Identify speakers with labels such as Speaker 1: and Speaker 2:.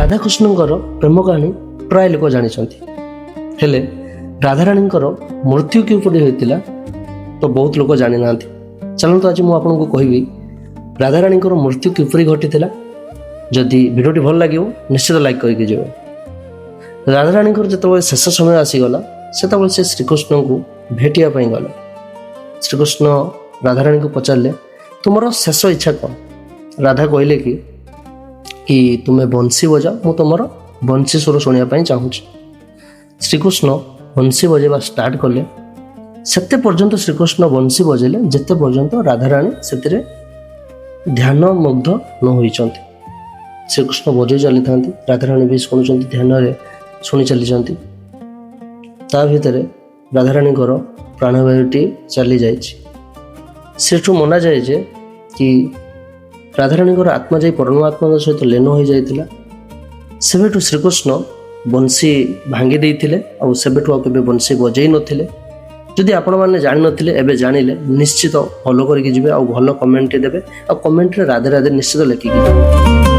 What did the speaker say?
Speaker 1: ରାଧାକୃଷ୍ଣଙ୍କର ପ୍ରେମ କାହାଣୀ ପ୍ରାୟ ଲୋକ ଜାଣିଛନ୍ତି, ହେଲେ ରାଧାରାଣୀଙ୍କର ମୃତ୍ୟୁ କିପରି ହୋଇଥିଲା ତ ବହୁତ ଲୋକ ଜାଣିନାହାନ୍ତି। ଚାଲନ୍ତୁ ଆଜି ମୁଁ ଆପଣଙ୍କୁ କହିବି ରାଧାରାଣୀଙ୍କର ମୃତ୍ୟୁ କିପରି ଘଟିଥିଲା। ଯଦି ଭିଡ଼ିଓଟି ଭଲ ଲାଗିବ ନିଶ୍ଚିତ ଲାଇକ୍ କରିକି ଯିବେ। ରାଧାରାଣୀଙ୍କର ଯେତେବେଳେ ଶେଷ ସମୟ ଆସିଗଲା ସେତେବେଳେ ସେ ଶ୍ରୀକୃଷ୍ଣଙ୍କୁ ଭେଟିବା ପାଇଁ ଗଲେ। ଶ୍ରୀକୃଷ୍ଣ ରାଧାରାଣୀଙ୍କୁ ପଚାରିଲେ, ତୁମର ଶେଷ ଇଚ୍ଛା କ'ଣ? ରାଧା କହିଲେ କି ତୁମେ ବଂଶୀ ବଜାଅ, ମୁଁ ତୁମର ବଂଶୀ ସ୍ୱର ଶୁଣିବା ପାଇଁ ଚାହୁଁଛି। ଶ୍ରୀକୃଷ୍ଣ ବଂଶୀ ବଜାଇବା ଷ୍ଟାର୍ଟ କଲେ। ସେତେ ପର୍ଯ୍ୟନ୍ତ ଶ୍ରୀକୃଷ୍ଣ ବଂଶୀ ବଜାଇଲେ ଯେତେ ପର୍ଯ୍ୟନ୍ତ ରାଧାରାଣୀ ସେଥିରେ ଧ୍ୟାନ ମୁଗ୍ଧ ନ ହୋଇଛନ୍ତି। ଶ୍ରୀକୃଷ୍ଣ ବଜାଇ ଚାଲିଥାନ୍ତି, ରାଧାରାଣୀ ବି ଶୁଣୁଛନ୍ତି, ଧ୍ୟାନରେ ଶୁଣି ଚାଲିଛନ୍ତି। ତା ଭିତରେ ରାଧାରାଣୀଙ୍କର ପ୍ରାଣବାୟୁଟି ଚାଲିଯାଇଛି। ସେଠୁ ମନାଯାଏ ଯେ ରାଧାରାଣୀଙ୍କର ଆତ୍ମା ଯାଇ ପରମାତ୍ମାଙ୍କ ସହିତ ଲୀନ ହୋଇଯାଇଥିଲା। ସେବେଠୁ ଶ୍ରୀକୃଷ୍ଣ ବଂଶୀ ଭାଙ୍ଗି ଦେଇଥିଲେ ଆଉ ସେବେଠୁ ଆଉ କେବେ ବଂଶୀ ବଜାଇ ନଥିଲେ। ଯଦି ଆପଣମାନେ ଜାଣିନଥିଲେ ଏବେ ଜାଣିଲେ ନିଶ୍ଚିତ ଫଲୋ କରିକି ଯିବେ ଆଉ ଭଲ କମେଣ୍ଟ ଦେବେ ଆଉ କମେଣ୍ଟରେ ରାଧେ ରାଧେ ନିଶ୍ଚିତ ଲେଖିକି ଯିବେ।